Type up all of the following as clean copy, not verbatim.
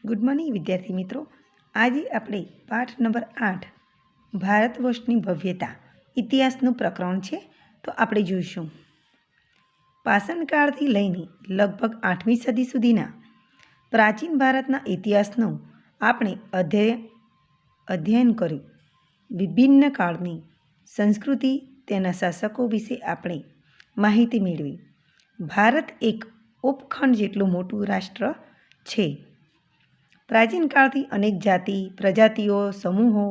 Good morning વિદ્યાર્થી મિત્રો. આજે આપણે પાઠ નંબર 8 ભારત વર્ષની ભવ્યતા ઇતિહાસનું પ્રકરણ છે. તો આપણે જોઈશું પાષાણકાળથી લઈને લગભગ 8મી સદી સુધીના પ્રાચીન ભારતના ઇતિહાસનું આપણે અધ્યયન કર્યું. વિભિન્ન કાળની સંસ્કૃતિ, તેના શાસકો વિશે આપણે માહિતી મેળવી. ભારત એક ઉપખંડ જેટલું મોટું રાષ્ટ્ર છે. પ્રાચીન કાળથી અનેક જાતિ, પ્રજાતિઓ, સમૂહો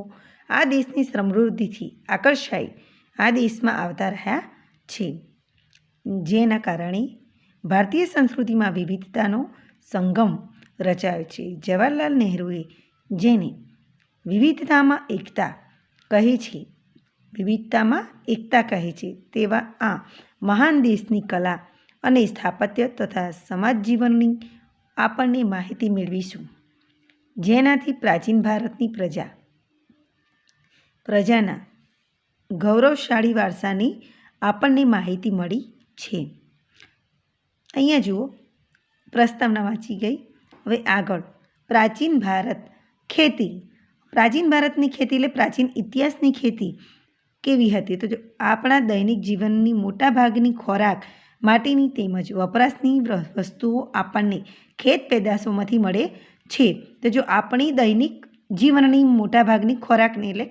આ દેશની સમૃદ્ધિથી આકર્ષાઈ આ દેશમાં આવતા રહ્યા છે, જેના કારણે ભારતીય સંસ્કૃતિમાં વિવિધતાનો સંગમ રચાયો છે. જવાહરલાલ નહેરુએ જેને વિવિધતામાં એકતા કહે છે તેવા આ મહાન દેશની કલા અને સ્થાપત્ય તથા સમાજ જીવનની આપણને માહિતી મેળવીશું, જેનાથી પ્રાચીન ભારતની પ્રજાના ગૌરવશાળી વારસાની આપણને માહિતી મળી છે. અહીંયા જુઓ, પ્રસ્તાવના વાંચી ગઈ. હવે આગળ પ્રાચીન ભારત ખેતી. પ્રાચીન ભારતની ખેતી એટલે પ્રાચીન ઇતિહાસની ખેતી કેવી હતી? તો જો આપણા દૈનિક જીવનની મોટાભાગની ખોરાક માટેની તેમજ વપરાશની વસ્તુઓ આપણને ખેત પેદાશોમાંથી મળે છે. તો જો આપણી દૈનિક જીવનની મોટાભાગની ખોરાકને એટલે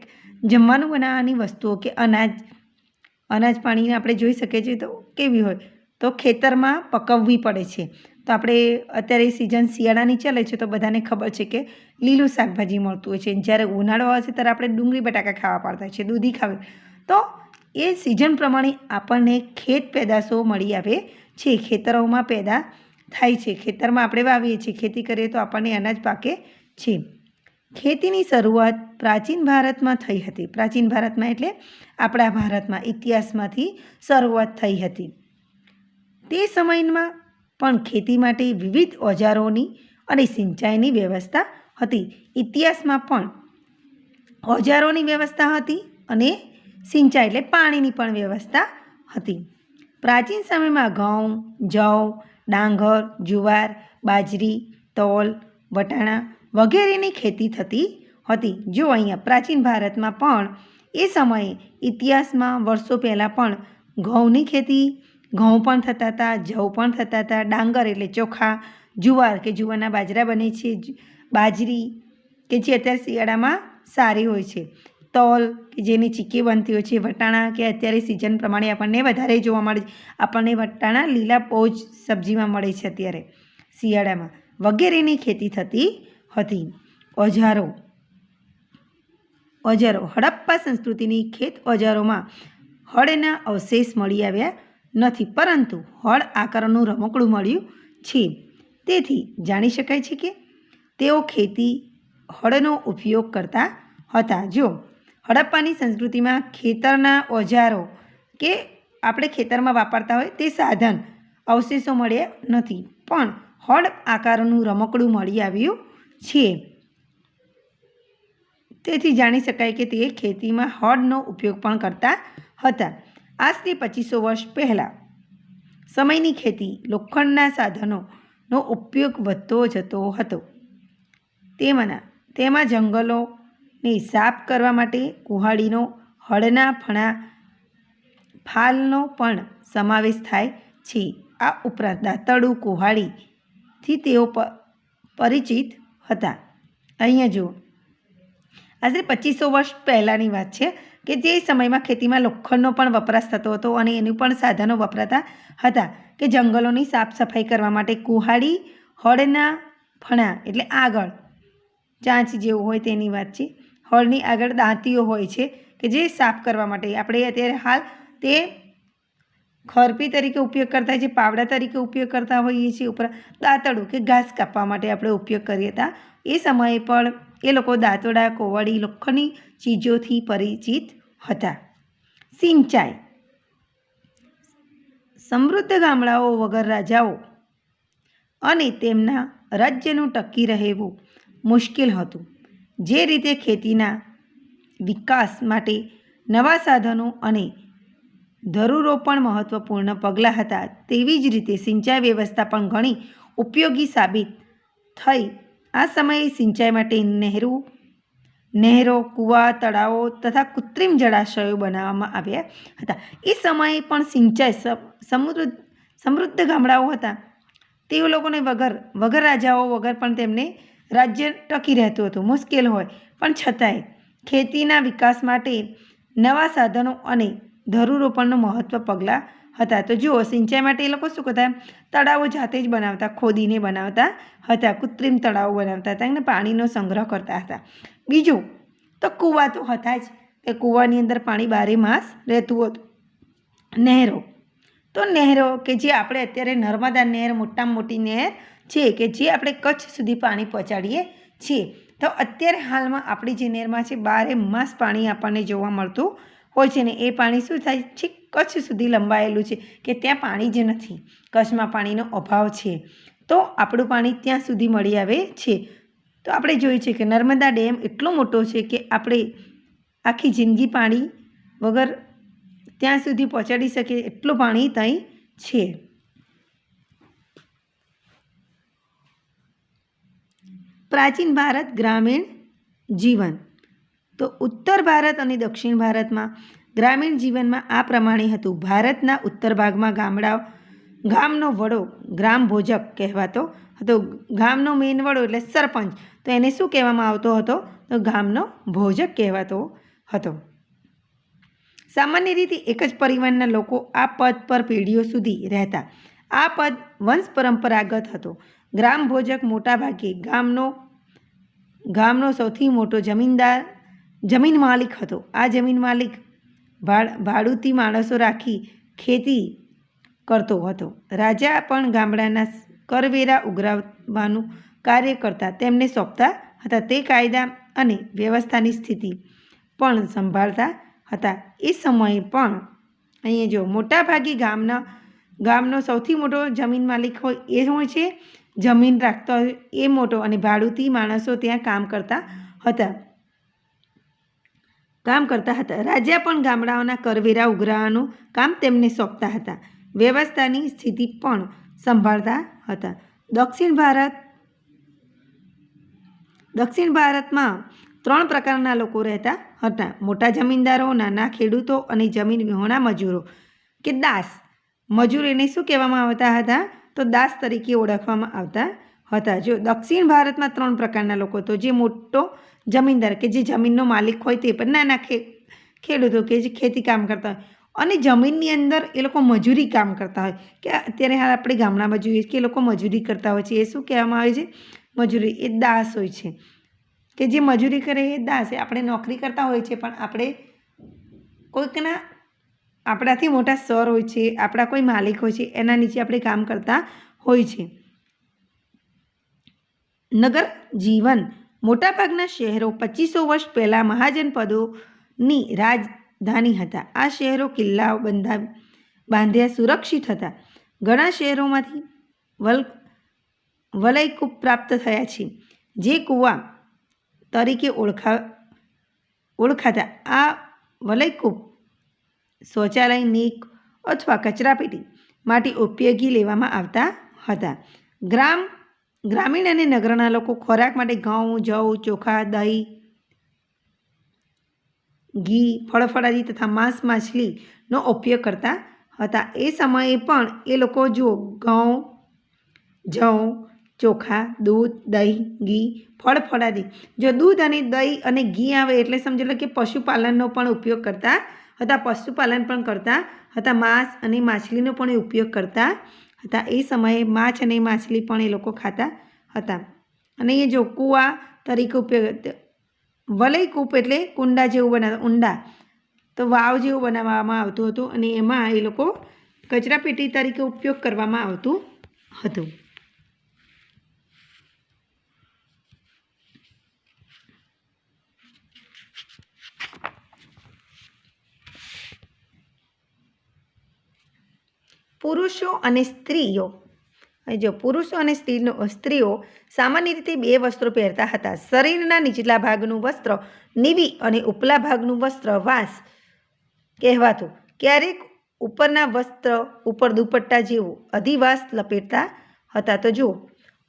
જમવાનું બનાવવાની વસ્તુઓ કે અનાજ પાણીને આપણે જોઈ શકીએ છીએ તો કેવી હોય? તો ખેતરમાં પકવવી પડે છે. તો આપણે અત્યારે સિઝન શિયાળાની ચાલે છે તો બધાને ખબર છે કે લીલું શાકભાજી મળતું હોય છે. જ્યારે ઉનાળો આવે છે ત્યારે આપણે ડુંગળી બટાકા ખાવા પડતા હોય છે, દૂધી ખાવી. તો એ સિઝન પ્રમાણે આપણને ખેત પેદાશો મળી આવે છે, ખેતરોમાં પેદા થાય છે. ખેતરમાં આપણે વાવીએ છીએ, ખેતી કરીએ તો આપણને અનાજ પાકે છે. ખેતીની શરૂઆત પ્રાચીન ભારતમાં થઈ હતી. પ્રાચીન ભારતમાં એટલે આપણા ભારતમાં ઇતિહાસમાંથી શરૂઆત થઈ હતી. તે સમયમાં પણ ખેતી માટે વિવિધ ઓજારોની અને સિંચાઈની વ્યવસ્થા હતી. ઇતિહાસમાં પણ ઓજારોની વ્યવસ્થા હતી અને સિંચાઈ એટલે પાણીની પણ વ્યવસ્થા હતી. પ્રાચીન સમયમાં ઘઉં, જવ, ડાંગર, જુવાર, બાજરી, તલ, વટાણા વગેરેની ખેતી થતી હતી. જો અહીંયા પ્રાચીન ભારતમાં પણ એ સમયે ઇતિહાસમાં વર્ષો પહેલાં પણ ઘઉં પણ થતા હતા, જવ પણ થતા હતા, ડાંગર એટલે ચોખા, જુવાર કે જુવારના બાજરા બને છે, બાજરી કે જે અત્યારે શિયાળામાં સારી હોય છે, તલ કે જેની ચીક્કી બનતી હોય છે, વટાણા કે અત્યારે સિઝન પ્રમાણે આપણને વધારે જોવા મળે છે. આપણને વટાણા લીલા બહુ જ સબ્જીમાં મળે છે અત્યારે શિયાળામાં, વગેરેની ખેતી થતી હતી. ઓજારો. હડપ્પા સંસ્કૃતિની ખેત ઓજારોમાં હળના અવશેષ મળી આવ્યા નથી, પરંતુ હળ આકારનું રમકડું મળ્યું છે. તેથી જાણી શકાય છે કે તેઓ હળનો ઉપયોગ કરતા હતા. જો હડપ્પાની સંસ્કૃતિમાં ખેતરના ઓજારો કે આપણે ખેતરમાં વાપરતા હોય તે સાધન અવશેષો મળ્યા નથી, પણ હળ આકારનું રમકડું મળી આવ્યું છે. તેથી જાણી શકાય કે તે ખેતીમાં હળનો ઉપયોગ પણ કરતા હતા. આજથી 2500 વર્ષ પહેલાં સમયની ખેતી લોખંડના સાધનોનો ઉપયોગ વધતો જતો હતો. તેમાં જંગલોને સાફ કરવા માટે કુહાડીનો, હળના ફાલનો પણ સમાવેશ થાય છે. આ ઉપરાંત દાંતરડું કુહાડીથી તેઓ પરિચિત હતા. અહીંયા જુઓ, આશરે 2500 વર્ષ પહેલાંની વાત છે કે જે સમયમાં ખેતીમાં લોખંડનો પણ વપરાશ થતો હતો અને એનું પણ સાધનો વપરાતા હતા કે જંગલોની સાફ સફાઈ કરવા માટે કુહાડી, હળના ફણા એટલે આગળ ચાંચ જેવું હોય તેની વાત છે. હળની આગળ દાંતીઓ હોય છે કે જે સાફ કરવા માટે આપણે અત્યારે હાલ તે ખરપી તરીકે ઉપયોગ કરતા જે પાવડા તરીકે ઉપયોગ કરતા હોઈએ છીએ. ઉપરાંત દાંતરડું કે ઘાસ કાપવા માટે આપણે ઉપયોગ કરીએ હતા. એ સમયે પણ એ લોકો દાંતરડા, કોવડી, લોખંડની ચીજોથી પરિચિત હતા. સિંચાઈ. સમૃદ્ધ ગામડાઓ વગર રાજાઓ અને તેમના રાજ્યનું ટકી રહેવું મુશ્કેલ હતું. જે રીતે ખેતીના વિકાસ માટે નવા સાધનો અને ધરૂરો પણ મહત્વપૂર્ણ પગલાં હતા, તેવી જ રીતે સિંચાઈ વ્યવસ્થા પણ ઘણી ઉપયોગી સાબિત થઈ આ સમયે સિંચાઈ માટે નહેરો, કૂવા, તળાવો તથા કૃત્રિમ જળાશયો બનાવવામાં આવ્યા હતા. એ સમયે પણ સિંચાઈ સમૃદ્ધ ગામડાઓ હતા. તે લોકોને વગર રાજાઓ વગર પણ તેમને રાજ્ય ટકી રહેતું હતું. મુશ્કેલ હોય પણ છતાંય ખેતીના વિકાસ માટે નવા સાધનો અને ધરુરોપણનું મહત્ત્વ પગલાં હતા. તો જુઓ, સિંચાઈ માટે એ લોકો શું કરતા? તળાવો જાતે જ બનાવતા, ખોદીને બનાવતા હતા. કૃત્રિમ તળાવો બનાવતા હતા અને પાણીનો સંગ્રહ કરતા હતા. બીજું તો કૂવા તો હતા જ, એ કૂવાની અંદર પાણી બારે માસ રહેતું હતું. નહેરો કે જે આપણે અત્યારે નર્મદા નહેર મોટામાં મોટી નહેર છે કે જે આપણે કચ્છ સુધી પાણી પહોંચાડીએ છીએ. તો અત્યારે હાલમાં આપણી જે નહેરમાં છે બારે માસ પાણી આપણને જોવા મળતું હોય છે ને એ પાણી શું થાય છે? કચ્છ સુધી લંબાયેલું છે કે ત્યાં પાણી જ નથી, કચ્છમાં પાણીનો અભાવ છે, તો આપણું પાણી ત્યાં સુધી મળી આવે છે. તો આપણે જોયું છે કે નર્મદા ડેમ એટલો મોટો છે કે આપણે આખી જિંદગી પાણી વગર ત્યાં સુધી પહોંચાડી શકીએ એટલું પાણી ત્યાં છે. પ્રાચીન ભારત ગ્રામીણ જીવન. તો ઉત્તર ભારત અને દક્ષિણ ભારતમાં ગ્રામીણ જીવનમાં આ પ્રમાણે હતું. ભારતના ઉત્તર ભાગમાં ગામનો વડો ગ્રામ ભોજક કહેવાતો હતો. ગામનો મેઇન વડો એટલે સરપંચ, તો એને શું કહેવામાં આવતો હતો? તો ગામનો ભોજક કહેવાતો હતો. સામાન્ય રીતે એક જ પરિવારના લોકો આ પદ પર પેઢીઓ સુધી રહેતા. આ પદ વંશ પરંપરાગત હતો. ગ્રામ ભોજક મોટાભાગે ગામનો સૌથી મોટો જમીન માલિક હતો. આ જમીન માલિક ભાડુતી માણસો રાખી ખેતી કરતો હતો. રાજા પણ ગામડાના કરવેરા ઉઘરાવવાનું કાર્ય કરતા તેમને સોંપતા હતા. તે કાયદા અને વ્યવસ્થાની સ્થિતિ પણ સંભાળતા હતા. એ સમયે પણ અહીંયા જો મોટાભાગે ગામનો સૌથી મોટો જમીન માલિક હોય એ હોય છે, જમીન રાખતો હોય એ મોટો, અને ભાડુતી માણસો ત્યાં કામ કરતા હતા. રાજા પણ ગામડાઓના કરવેરા ઉઘરાવવાનું કામ તેમને સોંપતા હતા. વ્યવસ્થાની સ્થિતિ પણ સંભાળતા હતા. દક્ષિણ ભારતમાં 3 પ્રકારના લોકો રહેતા હતા: મોટા જમીનદારો, નાના ખેડૂતો અને જમીન વિહોણા મજૂરો કે દાસ. મજૂર એને શું કહેવામાં આવતા હતા? તો દાસ તરીકે ઓળખવામાં આવતા હતા. જો દક્ષિણ ભારતમાં 3 પ્રકારના લોકો, તો જે મોટો જમીનદાર કે જે જમીનનો માલિક હોય તે, પણ નાના ખેડૂતો કે જે ખેતી કામ કરતા હોય, અને જમીનની અંદર એ લોકો મજૂરી કામ કરતા હોય કે અત્યારે હાલ આપણે ગામડામાં જોઈએ કે એ લોકો મજૂરી કરતા હોય છે. એ શું કહેવામાં આવે છે? મજૂરી. એ દાસ હોય છે કે જે મજૂરી કરે એ દાસ. આપણે નોકરી કરતા હોય છે પણ આપણે કોઈકના આપણાથી મોટા સર હોય છે, આપણા કોઈ માલિક હોય છે, એના નીચે આપણે કામ કરતા હોય છે. નગર જીવન. મોટાભાગના શહેરો 2500 વર્ષ પહેલાં મહાજનપદોની રાજધાની હતા. આ શહેરો કિલ્લાઓ બાંધ્યા સુરક્ષિત હતા. ઘણા શહેરોમાંથી વલયકૂપ પ્રાપ્ત થયા છે, જે કૂવા તરીકે ઓળખાતા. આ વલયકૂપ શૌચાલય, નીક અથવા કચરાપેટી માટે ઉપયોગી લેવામાં આવતા હતા. ગ્રામીણ અને નગરના લોકો ખોરાક માટે ઘઉં, જવ, ચોખા, દહીં, ઘી, ફળફળાદી તથા માંસ માછલીનો ઉપયોગ કરતા હતા. એ સમયે પણ એ લોકો ઘઉં, જવ, ચોખા, દૂધ, દહીં, ઘી, ફળફળાદી. જો દૂધ અને દહીં અને ઘી આવે એટલે સમજી લો કે પશુપાલનનો પણ ઉપયોગ કરતા હતા. પશુપાલન પણ કરતા હતા. માંસ અને માછલીનો પણ ઉપયોગ કરતા હતા. એ સમયે માછ અને માછલી પણ એ લોકો ખાતા હતા. અને એ જો કૂવા તરીકે ઉપયોગ, વલયકૂપ એટલે કુંડા જેવું બનાવતા, ઊંડા, તો વાવ જેવું બનાવવામાં આવતું હતું અને એમાં એ લોકો કચરાપેટી તરીકે ઉપયોગ કરવામાં આવતું હતું. પુરુષો અને સ્ત્રીઓ. પુરુષો અને સ્ત્રીઓ સામાન્ય રીતે 2 વસ્ત્રો પહેરતા હતા. શરીરના નીચલા ભાગનું વસ્ત્ર નીવી અને ઉપલા ભાગનું વસ્ત્ર વાંસ કહેવાતું. ક્યારેક ઉપરના વસ્ત્ર ઉપર દુપટ્ટા જેવું અધિવાસ લપેટતા હતા. તો જુઓ,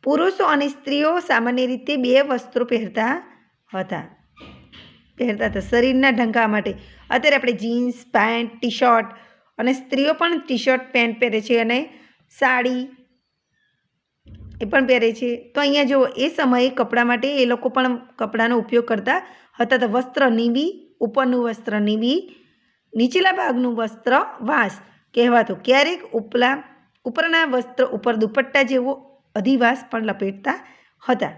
પુરુષો અને સ્ત્રીઓ સામાન્ય રીતે 2 વસ્ત્રો પહેરતા હતા. શરીરના ઢંકાવા માટે. અત્યારે આપણે જીન્સ પેન્ટ ટી શર્ટ અને સ્ત્રીઓ પણ ટી શર્ટ પેન્ટ પહેરે છે અને સાડી એ પણ પહેરે છે. તો અહીંયા જુઓ, એ સમયે કપડાં માટે એ લોકો પણ કપડાનો ઉપયોગ કરતા હતા. તો વસ્ત્ર નીવી, ઉપરનું વસ્ત્ર નીવી, નીચેલા ભાગનું વસ્ત્ર વાસ કહેવાતું. ક્યારેક ઉપરના વસ્ત્ર ઉપર દુપટ્ટા જેવો અધિવાસ પણ લપેટતા હતા.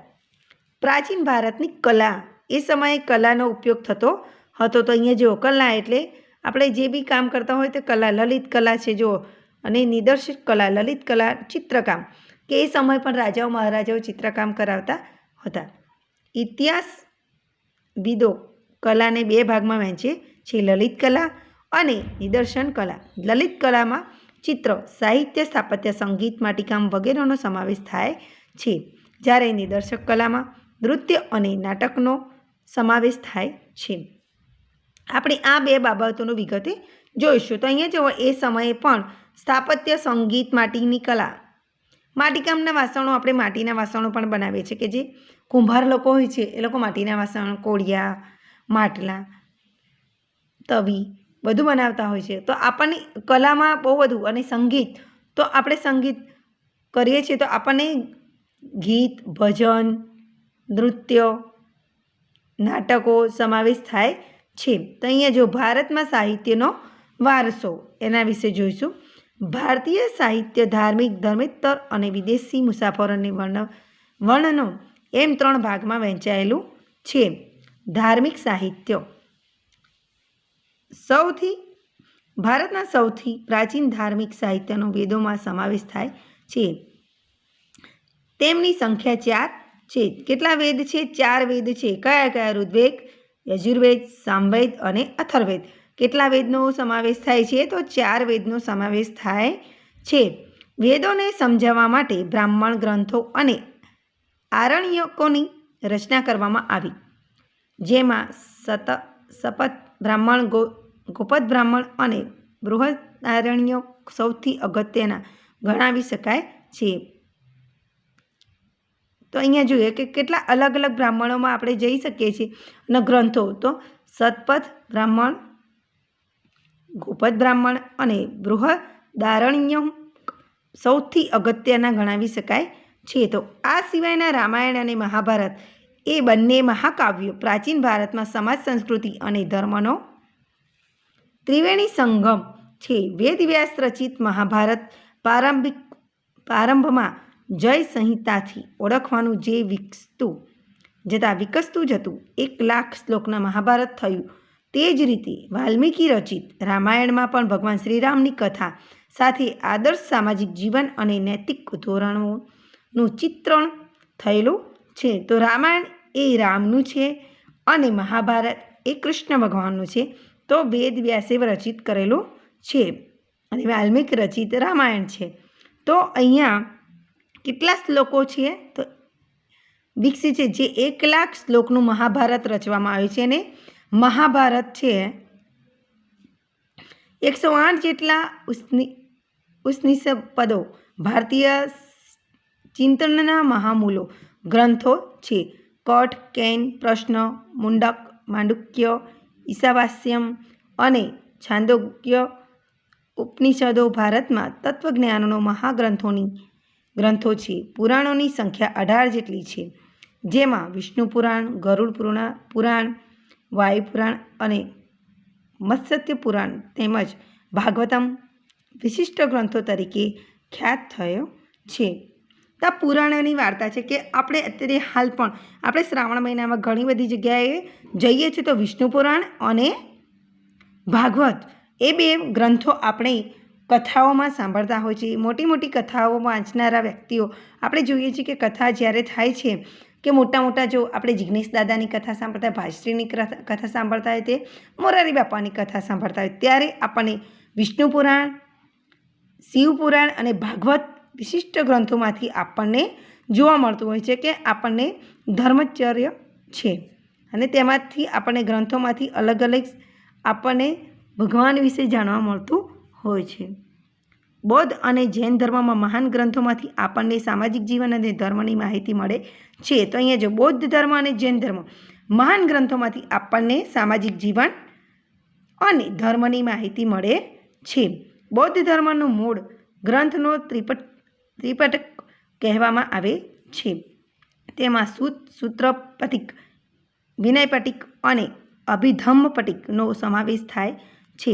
પ્રાચીન ભારતની કલા. એ સમયે કલાનો ઉપયોગ થતો હતો. તો અહીંયા જુઓ, કલા એટલે આપણે જે બી કામ કરતા હોય તે કલા, લલિત કલા છે જુઓ, અને નિદર્શક કલા, લલિત કલા, ચિત્રકામ, કે એ સમય પણ રાજાઓ મહારાજાઓ ચિત્રકામ કરાવતા હતા. ઇતિહાસવિદો કલાને 2 ભાગમાં વહેંચે છે, લલિત કલા અને નિદર્શન કલા. લલિત કલામાં ચિત્ર, સાહિત્ય, સ્થાપત્ય, સંગીત, માટીકામ વગેરેનો સમાવેશ થાય છે, જ્યારે નિદર્શક કલામાં નૃત્ય અને નાટકનો સમાવેશ થાય છે. આપણે આ 2 બાબતોનું વિગતે જોઈશું. તો અહીંયા જુઓ, એ સમયે પણ સ્થાપત્ય, સંગીત, માટીની કલા, માટીકામના વાસણો, આપણે માટીના વાસણો પણ બનાવીએ છીએ, કે જે કુંભાર લોકો હોય છે એ લોકો માટીના વાસણો, કોળિયા, માટલા, તવી બધું બનાવતા હોય છે. તો આપણને કલામાં બહુ બધું, અને સંગીત, તો આપણે સંગીત કરીએ છીએ તો આપણને ગીત, ભજન, નૃત્ય, નાટકો સમાવેશ થાય છે. તો અહીંયા જો ભારતમાં સાહિત્યનો વારસો, એના વિશે જોઈશું. ભારતીય સાહિત્ય ધાર્મિક, ધર્મેતર અને વિદેશી મુસાફરોની વર્ણનો એમ 3 ભાગમાં વહેંચાયેલું છે. ધાર્મિક સાહિત્ય. ભારતના સૌથી પ્રાચીન ધાર્મિક સાહિત્યનો વેદોમાં સમાવેશ થાય છે. તેમની સંખ્યા 4 છે. કેટલા વેદ છે? 4 વેદ છે. કયા? ઋગ્વેદ, યજુર્વેદ, સામવેદ અને અથર્વવેદ. કેટલા વેદનો સમાવેશ થાય છે? તો 4 વેદનો સમાવેશ થાય છે. વેદોને સમજાવવા માટે બ્રાહ્મણ ગ્રંથો અને આરણ્યકોની રચના કરવામાં આવી, જેમાં શપથ બ્રાહ્મણ, ગોપદ બ્રાહ્મણ અને બૃહદારણ્યક સૌથી અગત્યના ગણાવી શકાય છે. તો અહીંયા જોઈએ કે કેટલા અલગ અલગ બ્રાહ્મણોમાં આપણે જઈ શકીએ છીએ અને ગ્રંથો. તો શતપથ બ્રાહ્મણ, ગોપદ બ્રાહ્મણ અને બૃહદારણ્ય સૌથી અગત્યના ગણાવી શકાય છે. તો આ સિવાયના રામાયણ અને મહાભારત એ બંને મહાકાવ્યો પ્રાચીન ભારતમાં સમાજ, સંસ્કૃતિ અને ધર્મનો ત્રિવેણી સંગમ છે. વેદવ્યાસ રચિત મહાભારત પ્રારંભમાં જય સંહિતાથી ઓળખવાનું જે વિકસતું જતું 1,00,000 શ્લોકના મહાભારત થયું. તે જ રીતે વાલ્મીકી રચિત રામાયણમાં પણ ભગવાન શ્રીરામની કથા સાથે આદર્શ સામાજિક જીવન અને નૈતિક ધોરણોનું ચિત્રણ થયેલું છે. તો રામાયણ એ રામનું છે અને મહાભારત એ કૃષ્ણ ભગવાનનું છે. તો વેદ વ્યાસે રચિત કરેલું છે અને વાલ્મીકી રચિત રામાયણ છે. તો અહીંયા કેટલા શ્લોકો છે? તો વિકસિત છે, જે 1,00,000 શ્લોકનું મહાભારત રચવામાં આવ્યું છે. અને મહાભારત છે 108 જેટલા ઉપનિષદો ભારતીય ચિંતનના મહામૂલો ગ્રંથો છે. કઠ, કેન, પ્રશ્ન, મુંડક, માંડુક્ય, ઈશાવાસ્યમ અને છાંદોગ્ય ઉપનિષદો ભારતમાં તત્વજ્ઞાનનો ગ્રંથો છે. પુરાણોની સંખ્યા 18 જેટલી છે, જેમાં વિષ્ણુ પુરાણ, ગરુડ પુરાણ, વાયુ પુરાણ અને મત્સ્ય પુરાણ તેમજ ભાગવતમ વિશિષ્ટ ગ્રંથો તરીકે ખ્યાત થયો છે. તો આ પુરાણોની વાર્તા છે કે આપણે અત્યારે હાલ પણ આપણે શ્રાવણ મહિનામાં ઘણી બધી જગ્યાએ જઈએ છીએ તો વિષ્ણુ પુરાણ અને ભાગવત એ 2 ગ્રંથો આપણે કથાઓમાં સાંભળતા હોય છે. મોટી મોટી કથાઓ વાંચનારા વ્યક્તિઓ આપણે જોઈએ છીએ કે કથા જ્યારે થાય છે કે મોટા જો આપણે જિગ્નેશ દાદાની કથા સાંભળતા હોય, ભાઈશ્રીની કથા સાંભળતા હોય, તે મોરારી બાપાની કથા સાંભળતા હોય, ત્યારે આપણને વિષ્ણુ પુરાણ, શિવ પુરાણ અને ભાગવત વિશિષ્ટ ગ્રંથોમાંથી આપણને જોવા મળતું હોય છે કે આપણને ધર્મચર્ય છે અને તેમાંથી આપણને ગ્રંથોમાંથી અલગ અલગ આપણને ભગવાન વિશે જાણવા મળતું હોય છે. બૌદ્ધ અને જૈન ધર્મમાં મહાન ગ્રંથોમાંથી આપણને સામાજિક જીવન અને ધર્મની માહિતી મળે છે. તો અહીંયા જો બૌદ્ધ ધર્મ અને જૈન ધર્મ મહાન ગ્રંથોમાંથી આપણને સામાજિક જીવન અને ધર્મની માહિતી મળે છે. બૌદ્ધ ધર્મનું મૂળ ગ્રંથનો ત્રિપટક કહેવામાં આવે છે. તેમાં સૂત્ર પટિક, વિનય પટિક અને અભિધમ્મ પટિકનો સમાવેશ થાય છે.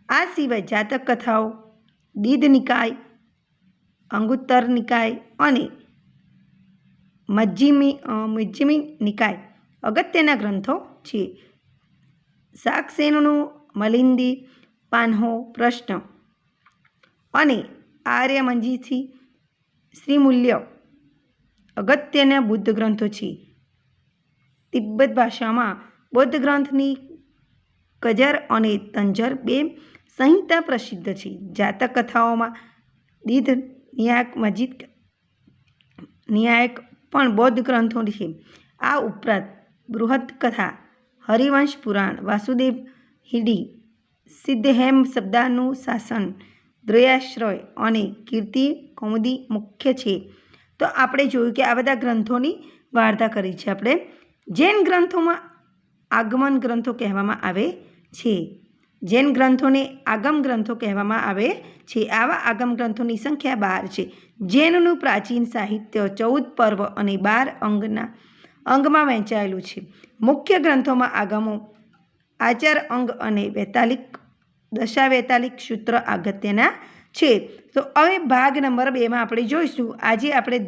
આ સિવાય જાતક કથાઓ, દીધ નિકાય, અંગુત્તર નિકાય અને મજ્જિમી નિકાય અગત્યના ગ્રંથો છે. શાકસેનનું મિલિંદી, પાન્હો પ્રશ્ન અને આર્યમંજીથી શ્રીમૂલ્ય અગત્યના બુદ્ધ ગ્રંથો છે. તિબ્બત ભાષામાં બૌદ્ધ ગ્રંથની કજર અને તંજર બે સંહિતા પ્રસિદ્ધ છે. જાતક કથાઓમાં દીધ ન્યાયક પણ બૌદ્ધ ગ્રંથો છે. આ ઉપરાંત બૃહદ કથા, હરિવંશ પુરાણ, વાસુદેવ હિડી, સિદ્ધહેમ શબ્દાનું શાસન, દ્રયાશ્રય અને કીર્તિ કૌમુદી મુખ્ય છે. તો આપણે જોયું કે આ બધા ગ્રંથોની વાર્તા કરી છે આપણે. જૈન ગ્રંથોમાં આગમન ગ્રંથો કહેવામાં આવે છે. જૈન ગ્રંથોને આગમ ગ્રંથો કહેવામાં આવે છે. આવા આગમ ગ્રંથોની સંખ્યા 12 છે. જૈનનું પ્રાચીન સાહિત્ય 14 પર્વ અને 12 અંગમાં વહેંચાયેલું છે. મુખ્ય ગ્રંથોમાં આગમો, આચાર અંગ અને દશાવૈતાલિક સૂત્ર અગત્યના છે. તો હવે ભાગ નંબર 2માં આપણે જોઈશું. આજે આપણે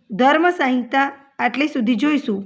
ધર્મ સંહિતા આટલી સુધી જોઈશું.